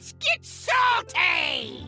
Let's get salty!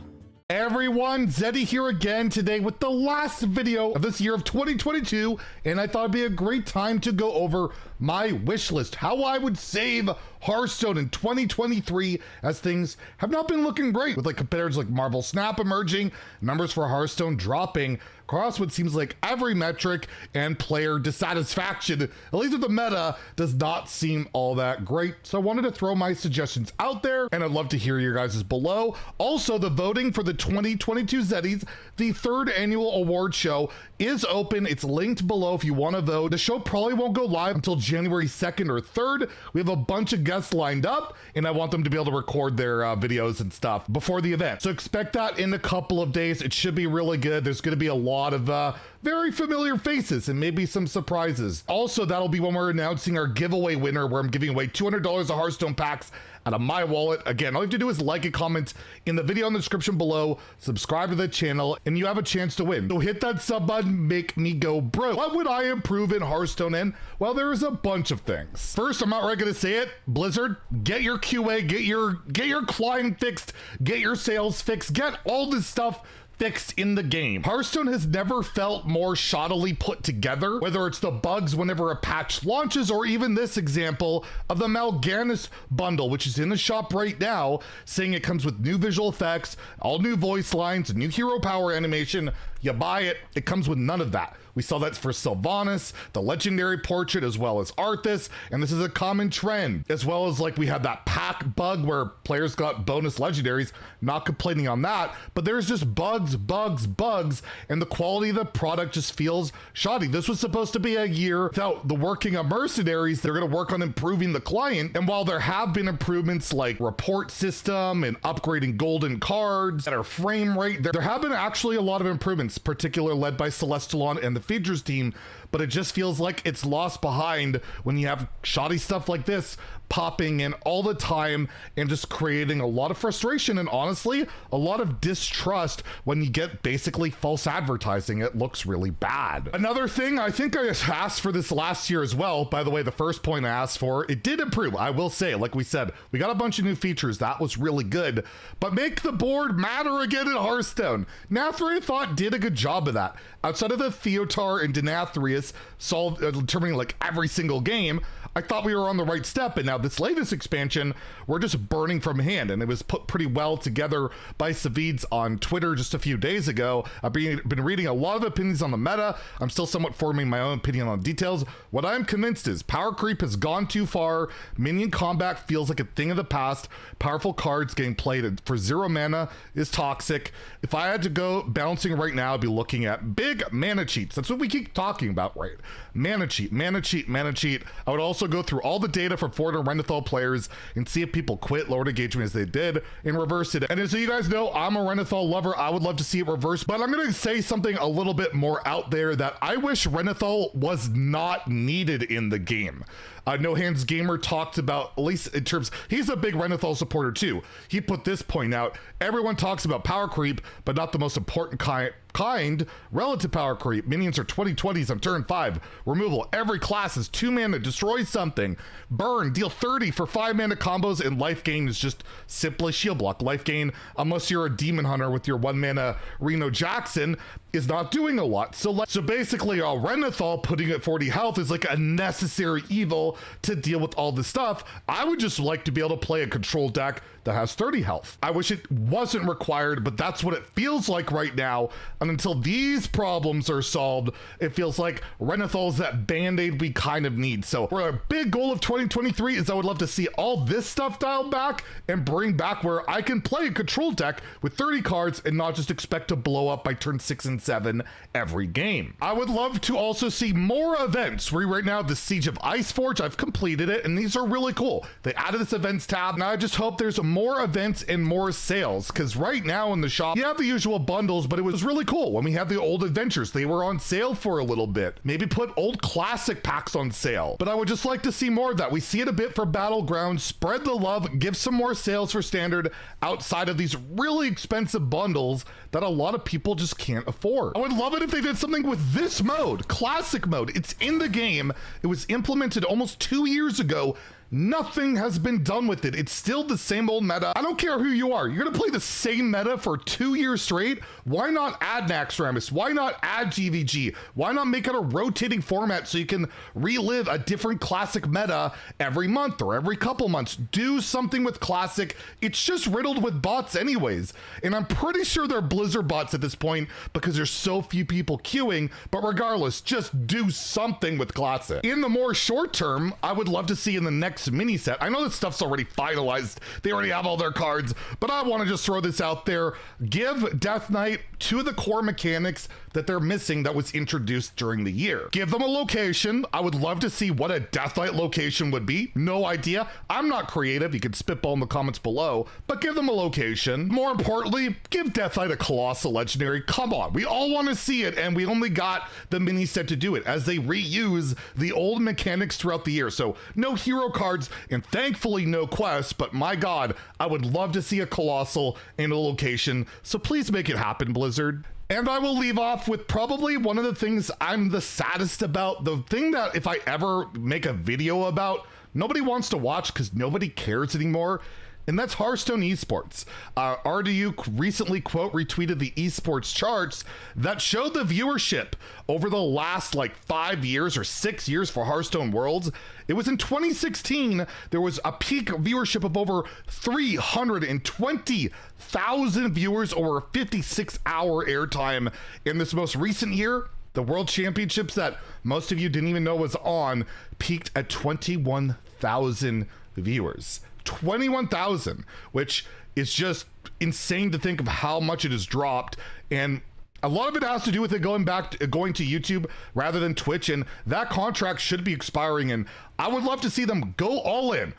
Everyone, Zeddy here again today with the last video of this year of 2022, and I thought it'd be a great time to go over my wish list, how I would save Hearthstone in 2023, as things have not been looking great with competitors like Marvel Snap emerging, numbers for Hearthstone dropping across what seems like every metric, and player dissatisfaction, at least with the meta, does not seem all that great. So I wanted to throw my suggestions out there, and I'd love to hear your guys' below. Also, the voting for the 2022 Zeddies, the third annual award show, is open. It's linked below if you want to vote. The show probably won't go live until January 2nd or 3rd. We have a bunch of guests lined up, and I want them to be able to record their videos and stuff before the event. So expect that in a couple of days. It should be really good. There's going to be a lot of very familiar faces and maybe some surprises. Also, that'll be when we're announcing our giveaway winner, where I'm giving away $200 of Hearthstone packs out of my wallet. Again, all you have to do is like and comment in the video in the description below, subscribe to the channel, and you have a chance to win. So hit that sub button, make me go bro. What would I improve in Hearthstone in? Well, there is a bunch of things. First, I'm not really gonna say it. Blizzard, get your QA, get your client fixed, get your sales fixed, get all this stuff fixed in the game. Hearthstone has never felt more shoddily put together, whether it's the bugs whenever a patch launches, or even this example of the Mal'Ganis bundle, which is in the shop right now, saying it comes with new visual effects, all new voice lines, new hero power animation. You buy it, it comes with none of that. We saw that for Sylvanas, the legendary portrait, as well as Arthas, and this is a common trend. As well as we had that pack bug where players got bonus legendaries, not complaining on that, but there's just bugs, and the quality of the product just feels shoddy. This was supposed to be a year without the working of mercenaries. They're gonna work on improving the client, and while there have been improvements like report system and upgrading golden cards, better frame rate, there have been actually a lot of improvements, particularly led by Celestalon and the features team, but it just feels like it's lost behind when you have shoddy stuff like this popping in all the time and just creating a lot of frustration and honestly a lot of distrust when you get basically false advertising. It looks really bad. Another thing, I think I asked for this last year as well. By the way, the first point I asked for, it did improve. I will say, like we said, we got a bunch of new features. That was really good, but make the board matter again in Hearthstone. Nathria thought did a good job of that. Outside of the Theotar and Denathrius determining every single game, I thought we were on the right step, and now this latest expansion, we're just burning from hand, and it was put pretty well together by Savids on Twitter just a few days ago. I've been reading a lot of opinions on the meta. I'm still somewhat forming my own opinion on details. What I'm convinced is power creep has gone too far. Minion combat feels like a thing of the past. Powerful cards getting played for 0 mana is toxic. If I had to go balancing right now, I'd be looking at big mana cheats. That's what we keep talking about, right? Mana cheat, mana cheat, mana cheat. I would also go through all the data for Florida Renathal players and see if people quit lower engagement as they did and reverse it. And as you guys know, I'm a Renathal lover. I would love to see it reverse, but I'm going to say something a little bit more out there, that I wish Renathal was not needed in the game. No Hands Gamer talked about, at least in terms, he's a big Renathal supporter too. He put this point out: everyone talks about power creep, but not the most important kind relative power creep. Minions are 2020s on turn 5. Removal. Every class is 2 mana, destroy something. Burn, deal 30 for 5 mana combos, and life gain is just simply shield block. Life gain, unless you're a demon hunter with your 1 mana Reno Jackson, is not doing a lot. So basically, Renathal putting at 40 health is like a necessary evil to deal with all this stuff. I would just like to be able to play a control deck that has 30 health. I wish it wasn't required, but that's what it feels like right now. And until these problems are solved, it feels like Renathal is that band-aid we kind of need. So for a big goal of 2023 is I would love to see all this stuff dialed back and bring back where I can play a control deck with 30 cards and not just expect to blow up by turn 6 and 7 every game. I would love to also see more events. Right now, the Siege of Iceforge, I've completed it, and these are really cool. They added this events tab, and I just hope there's more events and more sales, because right now in the shop, you have the usual bundles, but it was really cool when we had the old adventures. They were on sale for a little bit. Maybe put old classic packs on sale, but I would just like to see more of that. We see it a bit for Battlegrounds. Spread the love, give some more sales for standard outside of these really expensive bundles that a lot of people just can't afford. I would love it if they did something with this mode, classic mode. It's in the game. It was implemented almost 2 years ago. Nothing has been done with it. It's still the same old meta. I don't care who you are. You're gonna play the same meta for 2 years straight. Why not add Naxxramas? Why not add GVG? Why not make it a rotating format so you can relive a different classic meta every month or every couple months? Do something with classic. It's just riddled with bots anyways. And I'm pretty sure they're Blizzard bots at this point because there's so few people queuing, but regardless, just do something with classic. In the more short term, I would love to see in the next mini set. I know that stuff's already finalized. They already have all their cards, but I want to just throw this out there. Give Death Knight two of the core mechanics that they're missing that was introduced during the year. Give them a location. I would love to see what a Death Knight location would be. No idea. I'm not creative. You can spitball in the comments below, but give them a location. More importantly, give Death Knight a Colossal Legendary. Come on. We all want to see it, and we only got the mini set to do it as they reuse the old mechanics throughout the year. So no hero cards and thankfully no quests, but my God, I would love to see a Colossal in a location. So please make it happen, Blizzard. And I will leave off with probably one of the things I'm the saddest about. The thing that if I ever make a video about, nobody wants to watch because nobody cares anymore. And that's Hearthstone esports. RDU recently quote retweeted the esports charts that showed the viewership over the last like 5 years or 6 years for Hearthstone Worlds. It was in 2016, there was a peak viewership of over 320,000 viewers over a 56-hour airtime. In this most recent year, the World Championships that most of you didn't even know was on peaked at 21,000 viewers. 21,000, which is just insane to think of how much it has dropped. And a lot of it has to do with it going to YouTube rather than Twitch, and that contract should be expiring. And I would love to see them go all in,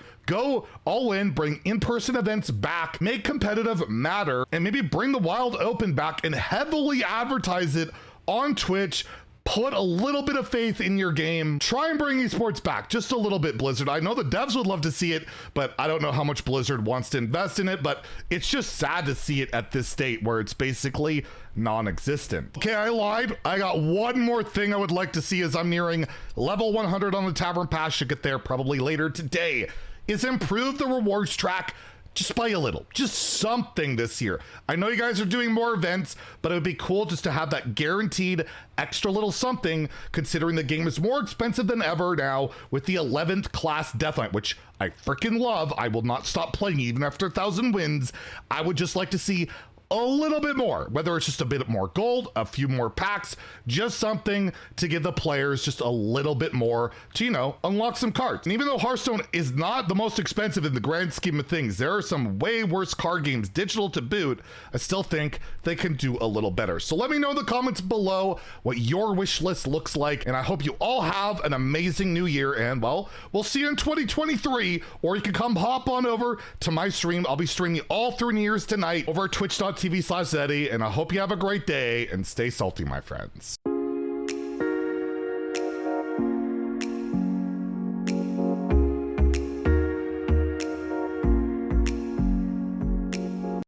bring in-person events back, make competitive matter, and maybe bring the Wild Open back and heavily advertise it on Twitch. Put a little bit of faith in your game. Try and bring esports back just a little bit, Blizzard. I know the devs would love to see it, but I don't know how much Blizzard wants to invest in it, but it's just sad to see it at this state where it's basically non-existent. Okay, I lied. I got one more thing I would like to see as I'm nearing level 100 on the Tavern Pass. Should get there probably later today. Is improve the rewards track just by a little, just something this year. I know you guys are doing more events, but it would be cool just to have that guaranteed extra little something, considering the game is more expensive than ever now with the 11th class Death Knight, which I freaking love. I will not stop playing even after 1,000 wins. I would just like to see a little bit more, whether it's just a bit more gold, a few more packs, just something to give the players just a little bit more to, you know, unlock some cards. And even though Hearthstone is not the most expensive in the grand scheme of things, there are some way worse card games, digital to boot. I still think they can do a little better. So let me know in the comments below what your wish list looks like, and I hope you all have an amazing new year, and well, we'll see you in 2023, or you can come hop on over to my stream. I'll be streaming all through New Year's tonight over at twitch.tv/Zeddy, and I hope you have a great day and stay salty, my friends.